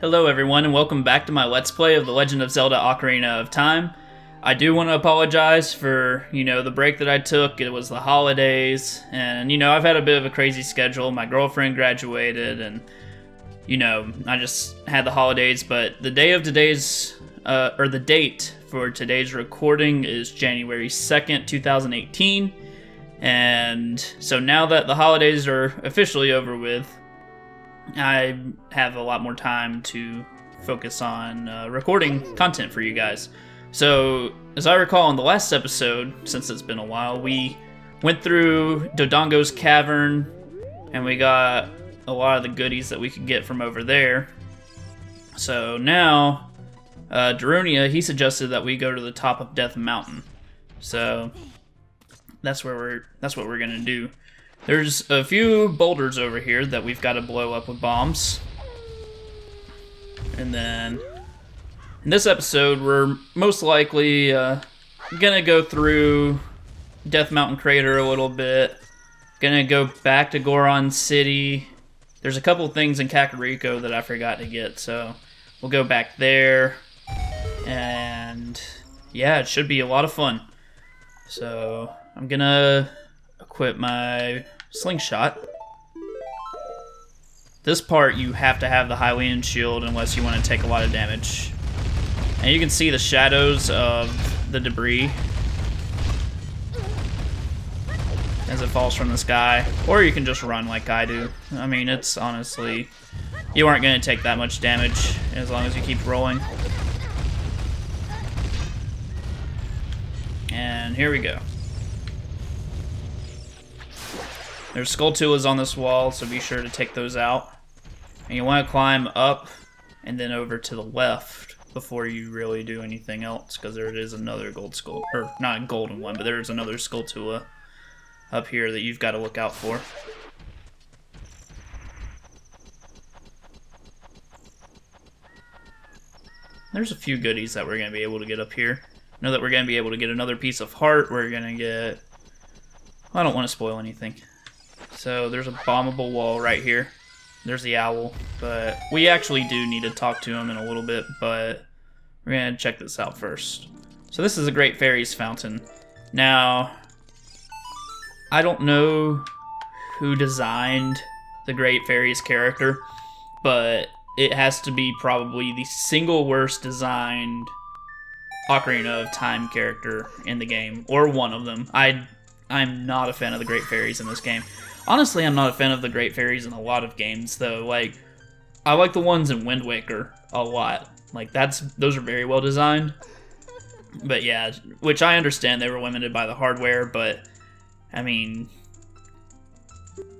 Hello everyone and welcome back to my Let's Play of The Legend of Zelda Ocarina of Time. I do want to apologize for, the break that I took. It was the holidays, and, I've had a bit of a crazy schedule. My girlfriend graduated, and, I just had the holidays, but the day of today's, the date for today's recording is January 2nd, 2018, and so now that the holidays are officially over with, I have a lot more time to focus on recording content for you guys. So, as I recall in the last episode, since it's been a while, we went through Dodongo's Cavern, and we got a lot of the goodies that we could get from over there. So now, Darunia, he suggested that we go to the top of Death Mountain. So, that's what we're gonna do. There's a few boulders over here that we've got to blow up with bombs. And then, in this episode, we're most likely gonna go through Death Mountain Crater a little bit. Gonna go back to Goron City. There's a couple things in Kakariko that I forgot to get, so we'll go back there. And yeah, it should be a lot of fun. So, I'm gonna equip my slingshot. This part you have to have the Hylian shield unless you want to take a lot of damage. And you can see the shadows of the debris as it falls from the sky. Or you can just run like I do. I mean, it's honestly, you aren't going to take that much damage as long as you keep rolling. And here we go. There's Skulltulas on this wall, so be sure to take those out. And you want to climb up and then over to the left before you really do anything else, because there is another gold skull, or not a golden one, but there's another Skulltula up here that you've got to look out for. There's a few goodies that we're going to be able to get up here. Know that we're going to be able to get another piece of heart. We're going to get... I don't want to spoil anything. So there's a bombable wall right here. There's the owl, but we actually do need to talk to him in a little bit, but we're going to check this out first. So this is a Great Fairies Fountain. Now, I don't know who designed the Great Fairies character, but it has to be probably the single worst designed Ocarina of Time character in the game, or one of them. I'm not a fan of the Great Fairies in this game. Honestly, I'm not a fan of the Great Fairies in a lot of games, though. Like, I like the ones in Wind Waker a lot. Like, those are very well designed. But yeah, which I understand they were limited by the hardware, but, I mean,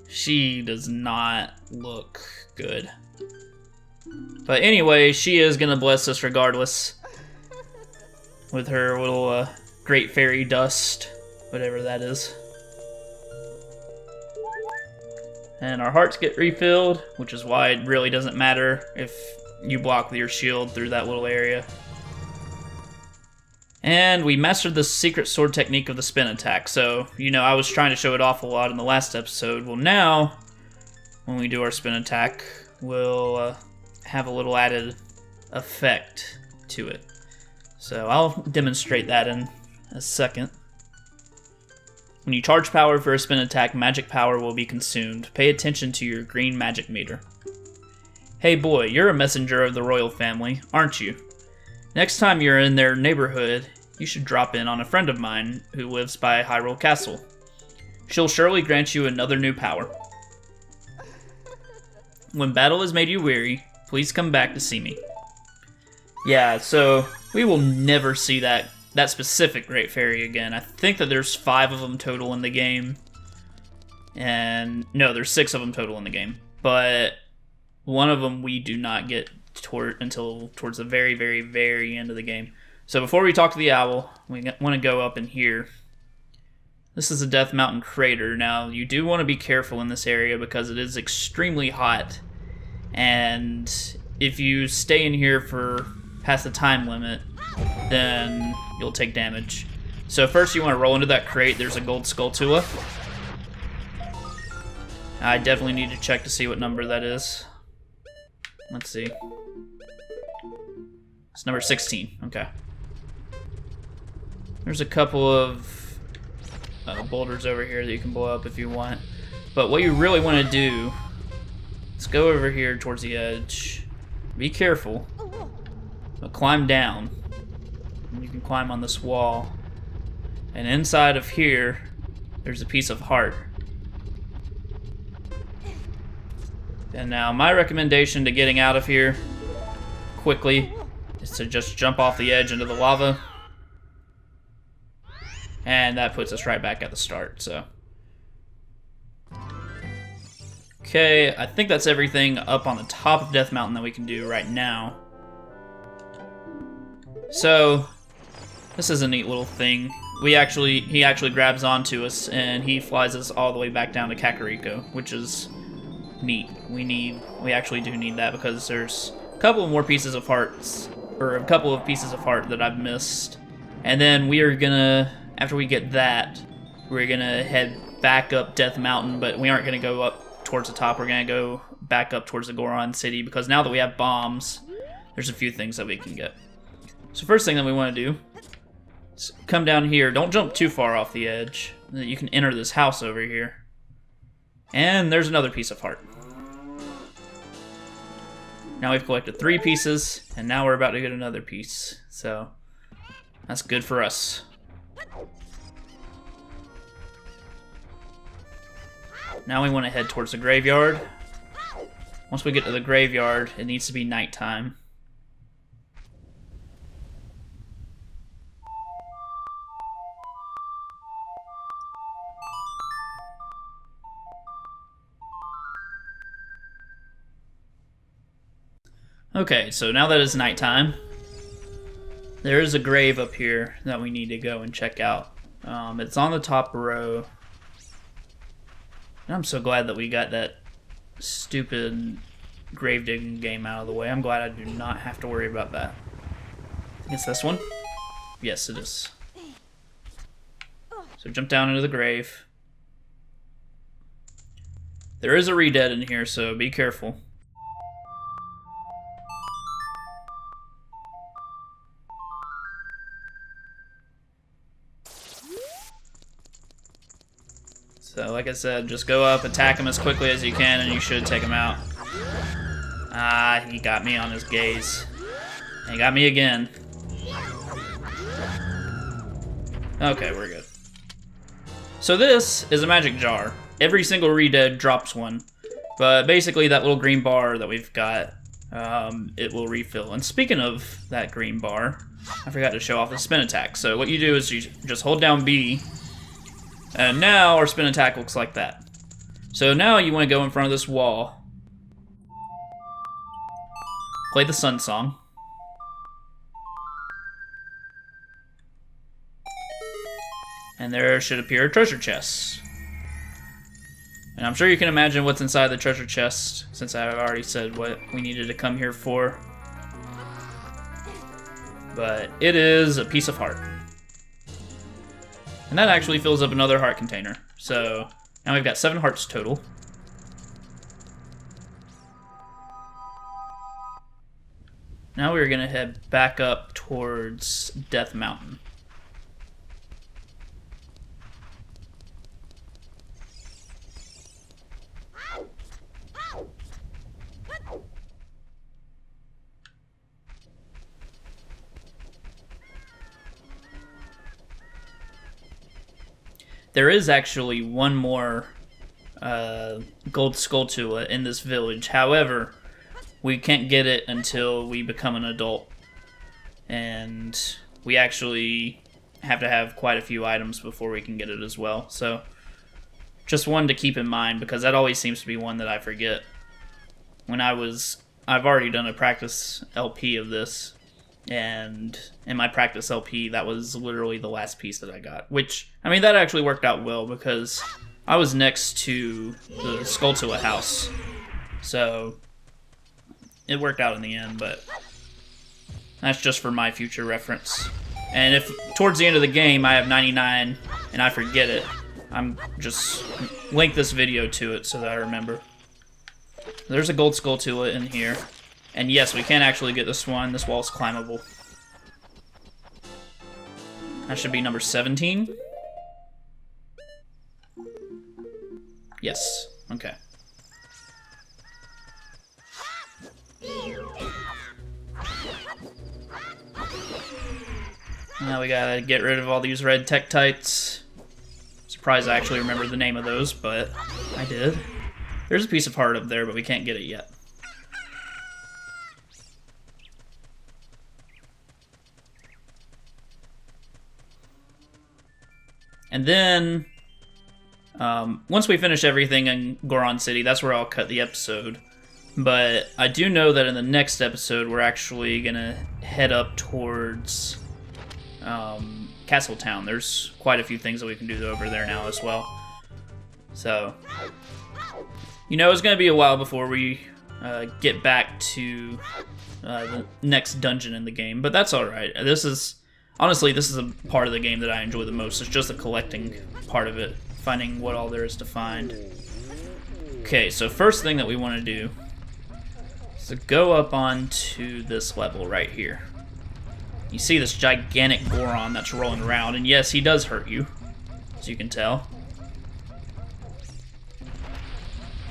she does not look good. But anyway, she is going to bless us regardless with her little Great Fairy dust, whatever that is. And our hearts get refilled, which is why it really doesn't matter if you block your shield through that little area. And we mastered the secret sword technique of the spin attack. So, I was trying to show it off a lot in the last episode. Well, now, when we do our spin attack, we'll have a little added effect to it. So I'll demonstrate that in a second. When you charge power for a spin attack, magic power will be consumed. Pay attention to your green magic meter. Hey boy, you're a messenger of the royal family, aren't you? Next time you're in their neighborhood, you should drop in on a friend of mine who lives by Hyrule Castle. She'll surely grant you another new power. When battle has made you weary, please come back to see me. Yeah, so we will never see that specific Great Fairy again. I think that there's 5 of them total in the game. And no, there's 6 of them total in the game. But one of them we do not get until towards the very, very, very end of the game. So before we talk to the owl, we want to go up in here. This is a Death Mountain Crater. Now, you do want to be careful in this area because it is extremely hot. And if you stay in here for past the time limit, then you'll take damage. So first you want to roll into that crate. There's a gold Skulltula. I definitely need to check to see what number that is. Let's see. It's number 16. Okay. There's a couple of boulders over here that you can blow up if you want. But what you really want to do is go over here towards the edge. Be careful. But climb down. And you can climb on this wall. And inside of here, there's a piece of heart. And now my recommendation to getting out of here quickly is to just jump off the edge into the lava. And that puts us right back at the start, so. Okay, I think that's everything up on the top of Death Mountain that we can do right now. So, this is a neat little thing. He actually grabs onto us and he flies us all the way back down to Kakariko, which is neat. We actually do need that because there's a couple of more pieces of hearts, or a couple of pieces of heart that I've missed. And then we are gonna, after we get that, we're gonna head back up Death Mountain, but we aren't gonna go up towards the top. We're gonna go back up towards the Goron City because now that we have bombs, there's a few things that we can get. So first thing that we want to do is come down here. Don't jump too far off the edge. You can enter this house over here. And there's another piece of heart. Now we've collected 3 pieces, and now we're about to get another piece. So that's good for us. Now we want to head towards the graveyard. Once we get to the graveyard, it needs to be nighttime. Okay, so now that it's nighttime, there is a grave up here that we need to go and check out. It's on the top row. And I'm so glad that we got that stupid grave digging game out of the way. I'm glad I do not have to worry about that. I think it's this one? Yes, it is. So jump down into the grave. There is a re-dead in here, so be careful. So, like I said, just go up, attack him as quickly as you can, and you should take him out. Ah, he got me on his gaze. And he got me again. Okay, we're good. So this is a magic jar. Every single re-dead drops one. But basically, that little green bar that we've got, it will refill. And speaking of that green bar, I forgot to show off the spin attack. So what you do is you just hold down B, and now our spin attack looks like that. So now you want to go in front of this wall, play the Sun Song, and there should appear a treasure chest. And I'm sure you can imagine what's inside the treasure chest, since I've already said what we needed to come here for. But it is a piece of heart. And that actually fills up another heart container. So now we've got 7 hearts total. Now we're going to head back up towards Death Mountain. There is actually one more gold Skulltula in this village. However, we can't get it until we become an adult. And we actually have to have quite a few items before we can get it as well. So, just one to keep in mind, because that always seems to be one that I forget. I've already done a practice LP of this. And in my practice LP, that was literally the last piece that I got. Which, I mean, that actually worked out well because I was next to the Skulltula house. So, it worked out in the end, but that's just for my future reference. And if towards the end of the game I have 99 and I forget it, I'm just link this video to it so that I remember. There's a gold Skulltula in here. And yes, we can actually get this one. This wall's climbable. That should be number 17. Yes. Okay. Now we gotta get rid of all these red Tektites. Surprised I actually remember the name of those, but I did. There's a piece of heart up there, but we can't get it yet. And then, once we finish everything in Goron City, that's where I'll cut the episode. But I do know that in the next episode, we're actually gonna head up towards Castletown. There's quite a few things that we can do over there now as well. So, you know, it's gonna be a while before we get back to the next dungeon in the game, but that's alright. Honestly, this is a part of the game that I enjoy the most. It's just the collecting part of it, finding what all there is to find. Okay, so first thing that we want to do is to go up onto this level right here. You see this gigantic Goron that's rolling around, and yes, he does hurt you, as you can tell.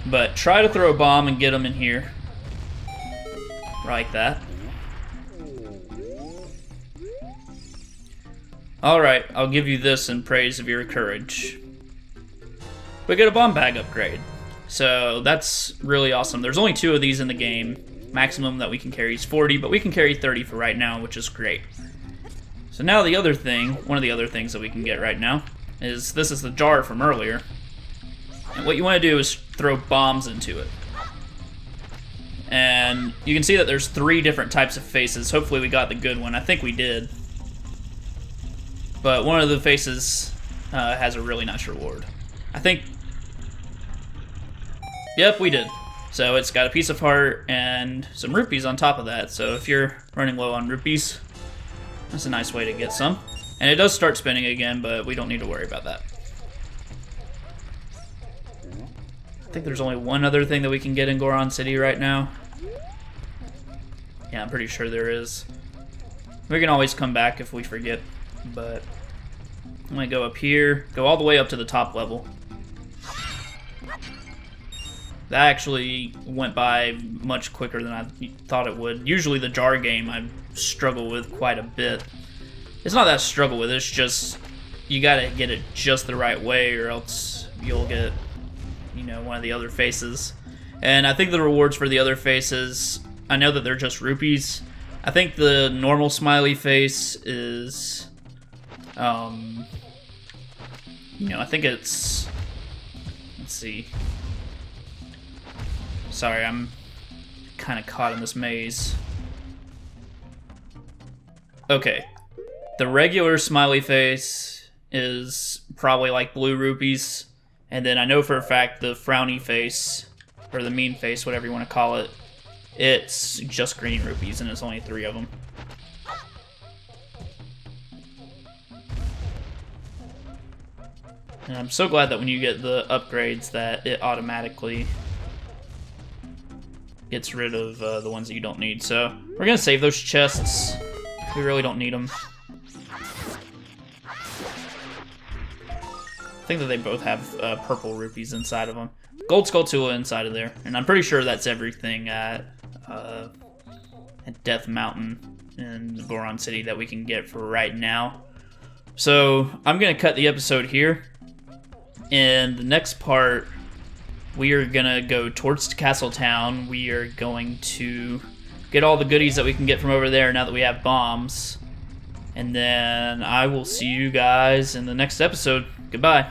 But try to throw a bomb and get him in here. Like that. Alright, I'll give you this in praise of your courage. We get a bomb bag upgrade. So that's really awesome. There's only 2 of these in the game. Maximum that we can carry is 40, but we can carry 30 for right now, which is great. So now the other thing, one of the other things that we can get right now, is this is the jar from earlier. And what you want to do is throw bombs into it. And you can see that there's 3 different types of faces. Hopefully we got the good one. I think we did. But one of the faces has a really nice reward. I think... Yep, we did. So it's got a piece of heart and some rupees on top of that. So if you're running low on rupees, that's a nice way to get some. And it does start spinning again, but we don't need to worry about that. I think there's only one other thing that we can get in Goron City right now. Yeah, I'm pretty sure there is. We can always come back if we forget, but I'm gonna go up here, go all the way up to the top level. That actually went by much quicker than I thought it would. Usually the jar game I struggle with quite a bit. It's not that struggle with, it's just you gotta get it just the right way or else you'll get, you know, one of the other faces. And I think the rewards for the other faces, I know that they're just rupees. I think the normal smiley face is, you know, I think it's, let's see. Sorry, I'm kind of caught in this maze. Okay. The regular smiley face is probably like blue rupees. And then I know for a fact the frowny face, or the mean face, whatever you want to call it, it's just green rupees, and it's only 3 of them. And I'm so glad that when you get the upgrades that it automatically gets rid of the ones that you don't need. So we're gonna save those chests. We really don't need them. I think that they both have purple rupees inside of them. Gold Skulltula inside of there, and I'm pretty sure that's everything at Death Mountain in Goron City that we can get for right now. So I'm gonna cut the episode here. In the next part, we are gonna go towards Castletown. We are going to get all the goodies that we can get from over there now that we have bombs. And then I will see you guys in the next episode. Goodbye.